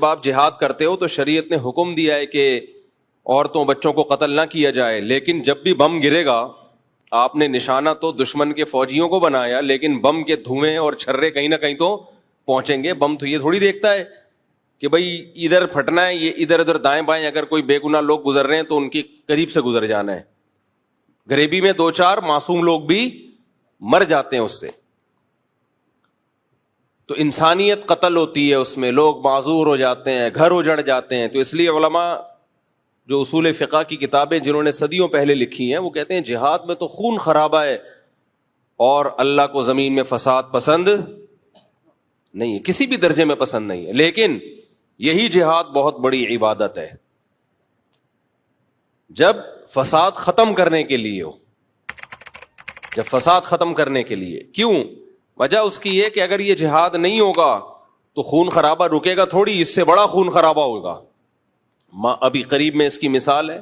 جب آپ جہاد کرتے ہو تو شریعت نے حکم دیا ہے کہ عورتوں بچوں کو قتل نہ کیا جائے، لیکن جب بھی بم گرے گا آپ نے نشانہ تو دشمن کے فوجیوں کو بنایا، لیکن بم کے دھوئیں اور چھرے کہیں نہ کہیں تو پہنچیں گے. بم تو یہ تھوڑی دیکھتا ہے کہ بھائی ادھر پھٹنا ہے، یہ ادھر ادھر دائیں بائیں اگر کوئی بے گناہ لوگ گزر رہے ہیں تو ان کی قریب سے گزر جانا ہے. غریبی میں 2-4 معصوم لوگ بھی مر جاتے ہیں اس سے. تو انسانیت قتل ہوتی ہے، اس میں لوگ معذور ہو جاتے ہیں، گھر اجڑ جاتے ہیں. تو اس لیے علماء جو اصول فقہ کی کتابیں جنہوں نے صدیوں پہلے لکھی ہیں وہ کہتے ہیں جہاد میں تو خون خرابہ ہے اور اللہ کو زمین میں فساد پسند نہیں ہے، کسی بھی درجے میں پسند نہیں ہے. لیکن یہی جہاد بہت بڑی عبادت ہے جب فساد ختم کرنے کے لیے ہو، جب فساد ختم کرنے کے لیے. کیوں؟ وجہ اس کی یہ کہ اگر یہ جہاد نہیں ہوگا تو خون خرابہ رکے گا تھوڑی، اس سے بڑا خون خرابہ ہوگا. ابھی قریب میں اس کی مثال ہے،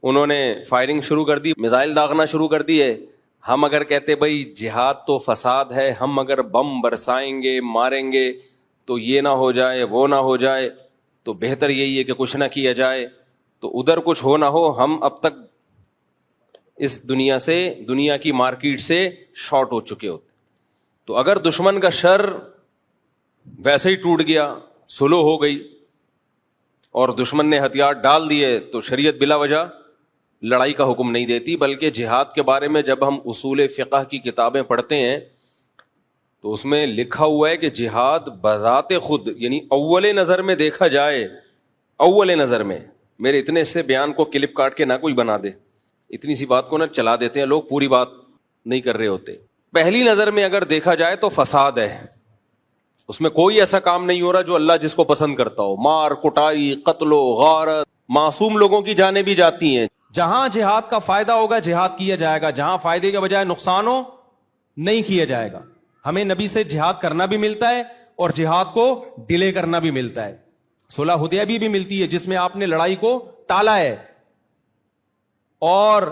انہوں نے فائرنگ شروع کر دی، میزائل داغنا شروع کر دیے. ہم اگر کہتے بھائی جہاد تو فساد ہے، ہم اگر بم برسائیں گے ماریں گے تو یہ نہ ہو جائے وہ نہ ہو جائے، تو بہتر یہی ہے کہ کچھ نہ کیا جائے. تو ادھر کچھ ہو نہ ہو، ہم اب تک اس دنیا کی مارکیٹ سے شارٹ ہو چکے ہوتے. تو اگر دشمن کا شر ویسے ہی ٹوٹ گیا، سلو ہو گئی اور دشمن نے ہتھیار ڈال دیے، تو شریعت بلا وجہ لڑائی کا حکم نہیں دیتی. بلکہ جہاد کے بارے میں جب ہم اصول فقہ کی کتابیں پڑھتے ہیں تو اس میں لکھا ہوا ہے کہ جہاد بذات خود، یعنی اول نظر میں دیکھا جائے، اول نظر میں، میرے اتنے سے بیان کو کلپ کاٹ کے نہ کوئی بنا دے، اتنی سی بات کو نہ چلا دیتے ہیں لوگ، پوری بات نہیں کر رہے ہوتے. پہلی نظر میں اگر دیکھا جائے تو فساد ہے، اس میں کوئی ایسا کام نہیں ہو رہا جو اللہ جس کو پسند کرتا ہو. مار کٹائی، قتل و غارت، معصوم لوگوں کی جانیں بھی جاتی ہیں. جہاں جہاد کا فائدہ ہوگا جہاد کیا جائے گا، جہاں فائدے کے بجائے نقصان ہو نہیں کیا جائے گا. ہمیں نبی سے جہاد کرنا بھی ملتا ہے اور جہاد کو ڈیلے کرنا بھی ملتا ہے. صلح حدیبیہ بھی ملتی ہے جس میں آپ نے لڑائی کو ٹالا ہے، اور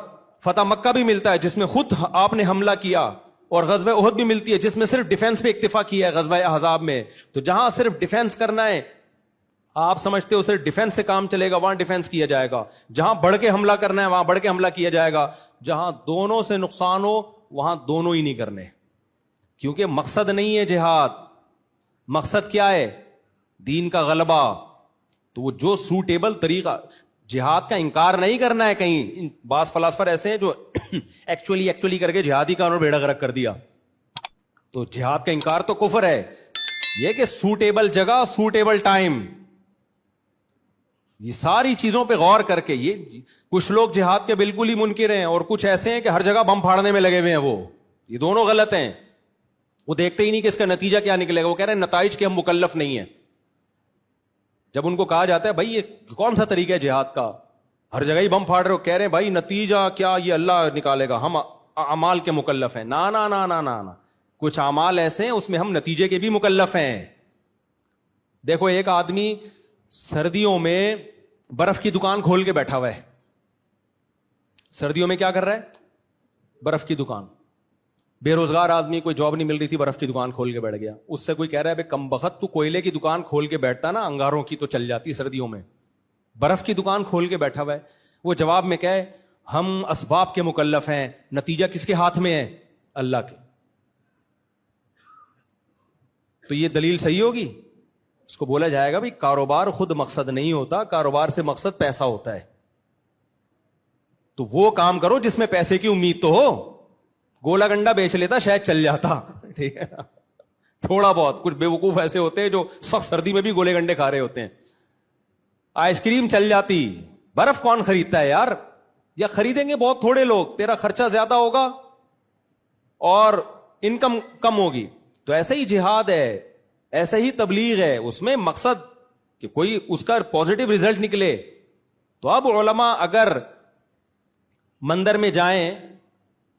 فتح مکہ بھی ملتا ہے جس میں خود آپ نے حملہ کیا، اور غزوہ احد بھی ملتی ہے جس میں صرف ڈیفنس پہ اکتفا کیا ہے غزوہ احزاب میں. تو جہاں صرف ڈیفنس کرنا ہے، آپ سمجھتے ہو صرف ڈیفنس سے کام چلے گا، وہاں ڈیفنس کیا جائے گا. جہاں بڑھ کے حملہ کرنا ہے وہاں بڑھ کے حملہ کیا جائے گا. جہاں دونوں سے نقصان ہو وہاں دونوں ہی نہیں کرنے، کیونکہ مقصد نہیں ہے جہاد. مقصد کیا ہے؟ دین کا غلبہ. تو وہ جو سوٹیبل طریقہ، جہاد کا انکار نہیں کرنا ہے. کہیں بعض فلاسفر ایسے ہیں جو ایکچولی کر کے جہادی قانون بیڑا غرق کر دیا. تو جہاد کا انکار تو کفر ہے. یہ کہ سوٹیبل جگہ، سوٹیبل ٹائم، یہ ساری چیزوں پہ غور کر کے. یہ کچھ لوگ جہاد کے بالکل ہی منکر ہیں اور کچھ ایسے ہیں کہ ہر جگہ بم پھاڑنے میں لگے ہوئے ہیں. یہ دونوں غلط ہیں. وہ دیکھتے ہی نہیں کہ اس کا نتیجہ کیا نکلے گا. وہ کہہ رہے ہیں نتائج کے ہم مکلف نہیں ہیں. جب ان کو کہا جاتا ہے بھائی یہ کون سا طریقہ ہے جہاد کا، ہر جگہ ہی بم پھاڑ رہے ہو، کہہ رہے ہیں بھائی نتیجہ کیا یہ اللہ نکالے گا، ہم اعمال کے مکلف ہیں. نا نا نا نا نا نا، کچھ اعمال ایسے ہیں اس میں ہم نتیجے کے بھی مکلف ہیں. دیکھو ایک آدمی سردیوں میں برف کی دکان کھول کے بیٹھا ہوا ہے. سردیوں میں کیا کر رہا ہے؟ برف کی دکان. بے روزگار آدمی، کوئی جاب نہیں مل رہی تھی، برف کی دکان کھول کے بیٹھ گیا. اس سے کوئی کہہ رہا ہے بے کم بخت، تو کوئلے کی دکان کھول کے بیٹھتا نا، انگاروں کی تو چل جاتی سردیوں میں، برف کی دکان کھول کے بیٹھا ہوا ہے. وہ جواب میں کہے ہم اسباب کے مکلف ہیں، نتیجہ کس کے ہاتھ میں ہے؟ اللہ کے. تو یہ دلیل صحیح ہوگی؟ اس کو بولا جائے گا بھائی کاروبار خود مقصد نہیں ہوتا، کاروبار سے مقصد پیسہ ہوتا ہے. تو وہ کام کرو جس میں پیسے کی امید تو ہو. گولا گنڈا بیچ لیتا شاید چل جاتا، ٹھیک ہے، تھوڑا بہت. کچھ بیوقوف ایسے ہوتے ہیں جو سخت سردی میں بھی گولے گنڈے کھا رہے ہوتے ہیں. آئس کریم چل جاتی، برف کون خریدتا ہے یار؟ یا خریدیں گے بہت تھوڑے لوگ، تیرا خرچہ زیادہ ہوگا اور انکم کم ہوگی. تو ایسے ہی جہاد ہے، ایسے ہی تبلیغ ہے، اس میں مقصد کہ کوئی اس کا پازیٹو ریزلٹ نکلے. تو اب علماء اگر مندر میں جائیں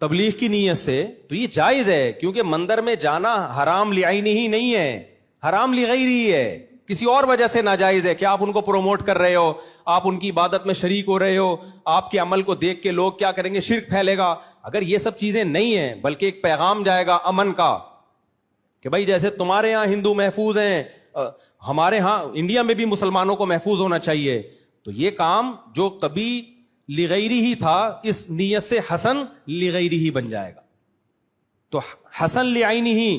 تبلیغ کی نیت سے تو یہ جائز ہے، کیونکہ مندر میں جانا حرام لعینہ ہی نہیں ہے، حرام لغیرہ ہے، کسی اور وجہ سے ناجائز ہے کہ آپ ان کو پروموٹ کر رہے ہو، آپ ان کی عبادت میں شریک ہو رہے ہو، آپ کے عمل کو دیکھ کے لوگ کیا کریں گے، شرک پھیلے گا. اگر یہ سب چیزیں نہیں ہیں بلکہ ایک پیغام جائے گا امن کا کہ بھائی جیسے تمہارے یہاں ہندو محفوظ ہیں، ہمارے ہاں انڈیا میں بھی مسلمانوں کو محفوظ ہونا چاہیے. تو یہ کام جو کبھی لغیری ہی تھا اس نیت سے حسن لغیری ہی بن جائے گا. تو حسن لعینہ ہی،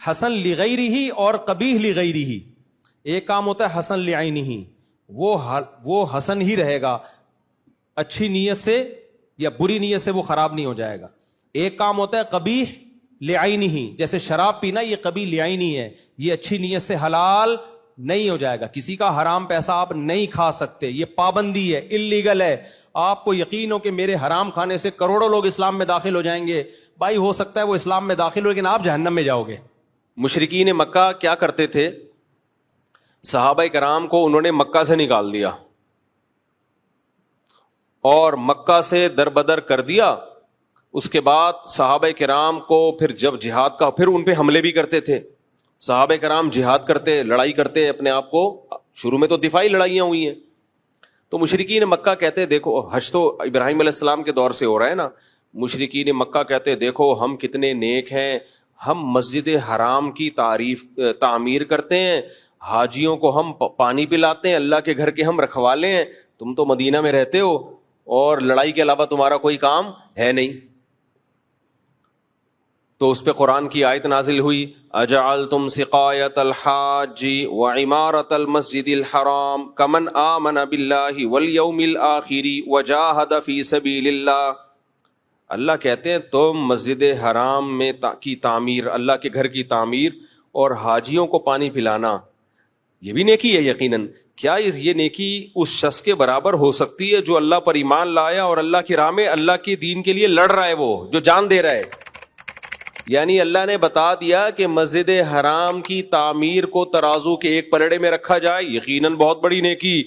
حسن لغیری ہی اور قبیح لغیری ہی. ایک کام ہوتا ہے حسن لعینہ ہی، وہ حسن ہی رہے گا، اچھی نیت سے یا بری نیت سے وہ خراب نہیں ہو جائے گا. ایک کام ہوتا ہے قبیح لعینہ ہی، جیسے شراب پینا یہ قبیح لعینہ ہے، یہ اچھی نیت سے حلال نہیں ہو جائے گا. کسی کا حرام پیسہ آپ نہیں کھا سکتے، یہ پابندی ہے، اللیگل ہے. آپ کو یقین ہو کہ میرے حرام کھانے سے کروڑوں لوگ اسلام میں داخل ہو جائیں گے، بھائی ہو سکتا ہے وہ اسلام میں داخل ہو لیکن آپ جہنم میں جاؤ گے. مشرکین مکہ کیا کرتے تھے؟ صحابہ کرام کو انہوں نے مکہ سے نکال دیا اور مکہ سے دربدر کر دیا. اس کے بعد صحابہ کرام کو پھر جب جہاد کا، پھر ان پہ حملے بھی کرتے تھے. صحابہ کرام جہاد کرتے، لڑائی کرتے اپنے آپ کو، شروع میں تو دفاعی لڑائیاں ہوئی ہیں. تو مشرکین مکہ کہتے دیکھو، حج تو ابراہیم علیہ السلام کے دور سے ہو رہا ہے نا. مشرکین مکہ کہتے دیکھو ہم کتنے نیک ہیں، ہم مسجد حرام کی تعمیر کرتے ہیں، حاجیوں کو ہم پانی پلاتے ہیں، اللہ کے گھر کے ہم رکھوالے ہیں، تم تو مدینہ میں رہتے ہو اور لڑائی کے علاوہ تمہارا کوئی کام ہے نہیں. تو اس پہ قرآن کی آیت نازل ہوئی، اجعلتم سقایۃ الحاج وعمارۃ المسجد الحرام کمن آمن باللہ والیوم الآخر وجاہد فی سبیل اللہ. اللہ کہتے ہیں تم مسجد حرام میں کی تعمیر، اللہ کے گھر کی تعمیر اور حاجیوں کو پانی پلانا، یہ بھی نیکی ہے یقیناً. کیا یہ نیکی اس شخص کے برابر ہو سکتی ہے جو اللہ پر ایمان لایا اور اللہ کی راہ میں اللہ کے دین کے لیے لڑ رہا ہے، وہ جو جان دے رہا ہے؟ یعنی اللہ نے بتا دیا کہ مسجد حرام کی تعمیر کو ترازو کے ایک پلڑے میں رکھا جائے، یقیناً بہت بڑی نیکی.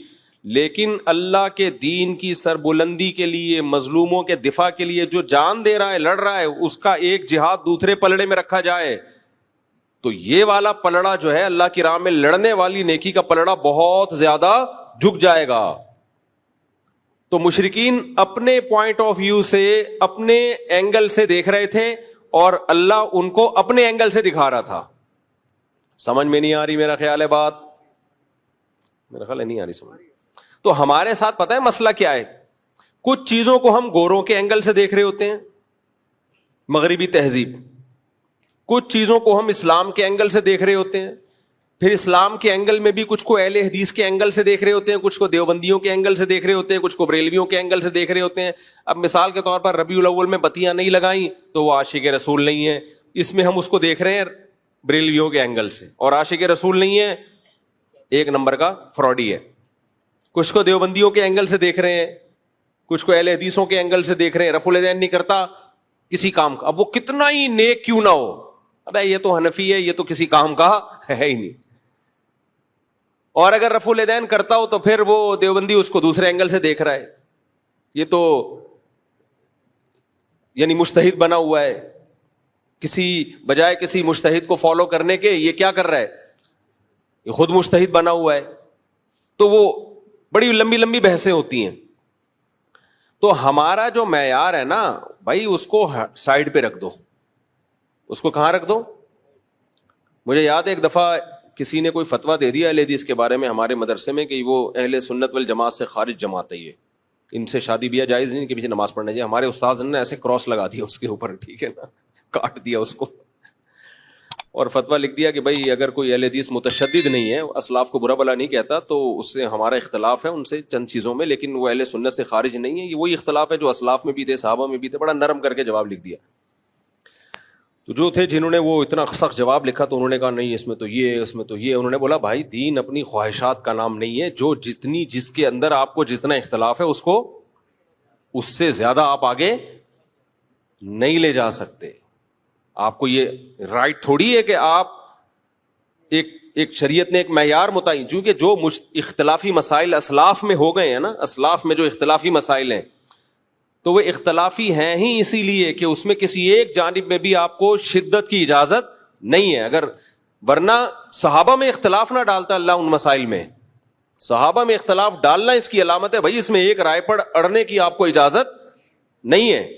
لیکن اللہ کے دین کی سربلندی کے لیے، مظلوموں کے دفاع کے لیے جو جان دے رہا ہے، لڑ رہا ہے، اس کا ایک جہاد دوسرے پلڑے میں رکھا جائے، تو یہ والا پلڑا جو ہے اللہ کی راہ میں لڑنے والی نیکی کا پلڑا بہت زیادہ جھک جائے گا. تو مشرکین اپنے پوائنٹ آف ویو سے، اپنے اینگل سے دیکھ رہے تھے اور اللہ ان کو اپنے اینگل سے دکھا رہا تھا. سمجھ میں نہیں آ رہی میرا خیال ہے بات؟ میرا خیال ہے نہیں آ رہی سمجھ. تو ہمارے ساتھ پتہ ہے مسئلہ کیا ہے؟ کچھ چیزوں کو ہم گوروں کے اینگل سے دیکھ رہے ہوتے ہیں، مغربی تہذیب. کچھ چیزوں کو ہم اسلام کے اینگل سے دیکھ رہے ہوتے ہیں، پھر اسلام کے اینگل میں بھی کچھ کو اہل حدیث کے اینگل سے دیکھ رہے ہوتے ہیں، کچھ کو دیوبندیوں کے اینگل سے دیکھ رہے ہوتے ہیں، کچھ کو بریلویوں کے اینگل سے دیکھ رہے ہوتے ہیں. اب مثال کے طور پر ربیع الاول میں بتیاں نہیں لگائیں تو وہ عاشق رسول نہیں ہے، اس میں ہم اس کو دیکھ رہے ہیں بریلویوں کے اینگل سے، اور عاشق رسول نہیں ہے، ایک نمبر کا فراڈی ہے. کچھ کو دیوبندیوں کے اینگل سے دیکھ رہے ہیں، کچھ کو اہل حدیثوں کے اینگل سے دیکھ رہے ہیں، رفع الدین نہیں کرتا کسی کام کا، اب وہ کتنا ہی نیک کیوں نہ ہو، ابے یہ تو حنفی ہے، یہ تو کسی کام کا ہے ہی نہیں. اور اگر رفع الدین کرتا ہو تو پھر وہ دیوبندی اس کو دوسرے اینگل سے دیکھ رہا ہے، یہ تو یعنی مجتہد بنا ہوا ہے، کسی بجائے کسی مجتہد کو فالو کرنے کے یہ کیا کر رہا ہے، یہ خود مجتہد بنا ہوا ہے. تو وہ بڑی لمبی لمبی بحثیں ہوتی ہیں. تو ہمارا جو معیار ہے نا بھائی، اس کو سائڈ پہ رکھ دو. اس کو کہاں رکھ دو؟ مجھے یاد ہے ایک دفعہ کسی نے کوئی فتویٰ دے دیا اہل حدیث کے بارے میں ہمارے مدرسے میں کہ وہ اہل سنت والجماعت سے خارج جماعت ہے، یہ ان سے شادی بیاہ جائز نہیں، ان کے پیچھے نماز پڑھنا چاہیے. ہمارے استاذ نے ایسے کراس لگا دیا اس کے اوپر، ٹھیک ہے نا، کاٹ دیا اس کو اور فتویٰ لکھ دیا کہ بھائی اگر کوئی اہل حدیث متشدد نہیں ہے، اسلاف کو برا بلا نہیں کہتا، تو اس سے ہمارا اختلاف ہے ان سے چند چیزوں میں، لیکن وہ اہل سنت سے خارج نہیں ہے. یہ وہی اختلاف ہے جو اسلاف میں بھی تھے، صحابہ میں بھی تھے. بڑا نرم کر کے جواب لکھ دیا. تو جو تھے جنہوں نے وہ اتنا سخت جواب لکھا تو انہوں نے کہا نہیں، اس میں تو یہ، اس میں تو یہ. انہوں نے بولا بھائی دین اپنی خواہشات کا نام نہیں ہے، جو جتنی جس کے اندر آپ کو جتنا اختلاف ہے اس کو اس سے زیادہ آپ آگے نہیں لے جا سکتے. آپ کو یہ رائٹ تھوڑی ہے کہ آپ ایک شریعت نے ایک معیار متعین، چونکہ جو اختلافی مسائل اسلاف میں ہو گئے ہیں نا، اسلاف میں جو اختلافی مسائل ہیں تو وہ اختلافی ہیں ہی اسی لیے کہ اس میں کسی ایک جانب میں بھی آپ کو شدت کی اجازت نہیں ہے. اگر ورنہ صحابہ میں اختلاف نہ ڈالتا اللہ ان مسائل میں. صحابہ میں اختلاف ڈالنا اس کی علامت ہے بھائی اس میں ایک رائے پر اڑنے کی آپ کو اجازت نہیں ہے.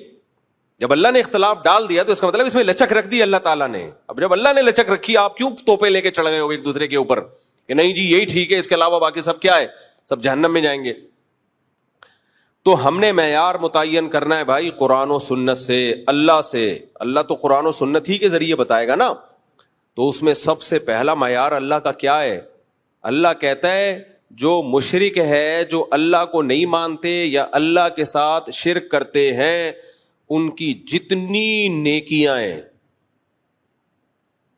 جب اللہ نے اختلاف ڈال دیا تو اس کا مطلب اس میں لچک رکھ دی اللہ تعالیٰ نے. اب جب اللہ نے لچک رکھی، آپ کیوں توپے لے کے چڑھ گئے ہو ایک دوسرے کے اوپر؟ کہ نہیں جی یہی ٹھیک ہے, اس کے علاوہ باقی سب کیا ہے, سب جہنم میں جائیں گے. تو ہم نے معیار متعین کرنا ہے بھائی قرآن و سنت سے, اللہ سے. اللہ تو قرآن و سنت ہی کے ذریعے بتائے گا نا. تو اس میں سب سے پہلا معیار اللہ کا کیا ہے؟ اللہ کہتا ہے جو مشرک ہے, جو اللہ کو نہیں مانتے یا اللہ کے ساتھ شرک کرتے ہیں, ان کی جتنی نیکیاں ہیں,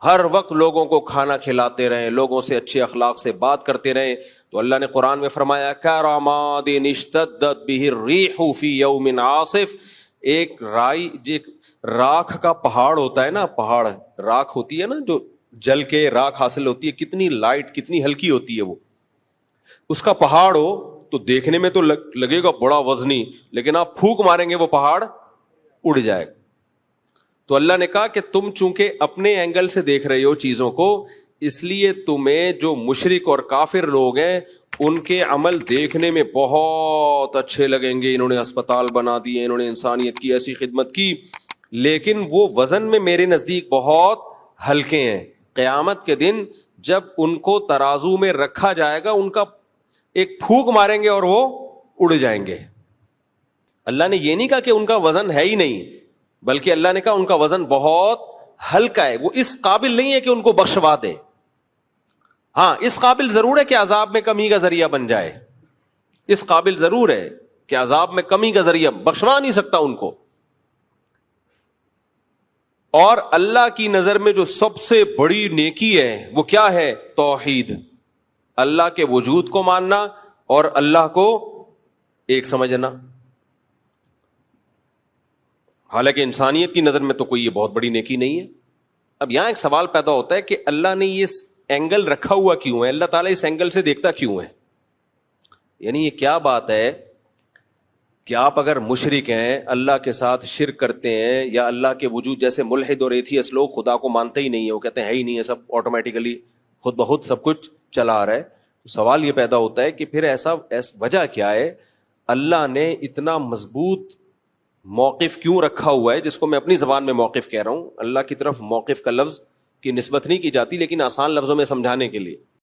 ہر وقت لوگوں کو کھانا کھلاتے رہیں, لوگوں سے اچھے اخلاق سے بات کرتے رہیں. تو اللہ نے قرآن میں فرمایا کراماد اشتدت بہ الریح فی یوم عاصف. ایک راکھ کا پہاڑ ہوتا ہے نا, پہاڑ راکھ ہوتی ہے نا, جو جل کے راکھ حاصل ہوتی ہے, کتنی لائٹ کتنی ہلکی ہوتی ہے وہ. اس کا پہاڑ ہو تو دیکھنے میں تو لگے گا بڑا وزنی, لیکن آپ پھونک ماریں گے وہ پہاڑ اڑ جائے گا. تو اللہ نے کہا کہ تم چونکہ اپنے اینگل سے دیکھ رہے ہو چیزوں کو, اس لیے تمہیں جو مشرک اور کافر لوگ ہیں ان کے عمل دیکھنے میں بہت اچھے لگیں گے. انہوں نے اسپتال بنا دیے, انہوں نے انسانیت کی ایسی خدمت کی, لیکن وہ وزن میں میرے نزدیک بہت ہلکے ہیں. قیامت کے دن جب ان کو ترازو میں رکھا جائے گا, ان کا ایک پھونک ماریں گے اور وہ اڑ جائیں گے. اللہ نے یہ نہیں کہا کہ ان کا وزن ہے ہی نہیں, بلکہ اللہ نے کہا ان کا وزن بہت ہلکا ہے, وہ اس قابل نہیں ہے کہ ان کو بخشوا دے. ہاں اس قابل ضرور ہے کہ عذاب میں کمی کا ذریعہ بن جائے, اس قابل ضرور ہے کہ عذاب میں کمی کا ذریعہ, بخشوا نہیں سکتا ان کو. اور اللہ کی نظر میں جو سب سے بڑی نیکی ہے وہ کیا ہے؟ توحید, اللہ کے وجود کو ماننا اور اللہ کو ایک سمجھنا. حالانکہ انسانیت کی نظر میں تو کوئی یہ بہت بڑی نیکی نہیں ہے. اب یہاں ایک سوال پیدا ہوتا ہے کہ اللہ نے یہ اینگل رکھا ہوا کیوں ہے, اللہ تعالیٰ اس اینگل سے دیکھتا کیوں ہے؟ یعنی یہ کیا بات ہے کہ آپ اگر مشرک ہیں, اللہ کے ساتھ شرک کرتے ہیں, یا اللہ کے وجود جیسے ملحد اور ایتھیسٹ لوگ خدا کو مانتے ہی نہیں ہیں, وہ کہتے ہیں ہے ہی نہیں ہے, سب آٹومیٹیکلی خود بخود سب کچھ چلا آ رہا ہے. تو سوال یہ پیدا ہوتا ہے کہ پھر ایسا وجہ کیا ہے؟ اللہ نے اتنا مضبوط موقف کیوں رکھا ہوا ہے, جس کو میں اپنی زبان میں موقف کہہ رہا ہوں. اللہ کی طرف موقف کا لفظ کی نسبت نہیں کی جاتی, لیکن آسان لفظوں میں سمجھانے کے لیے.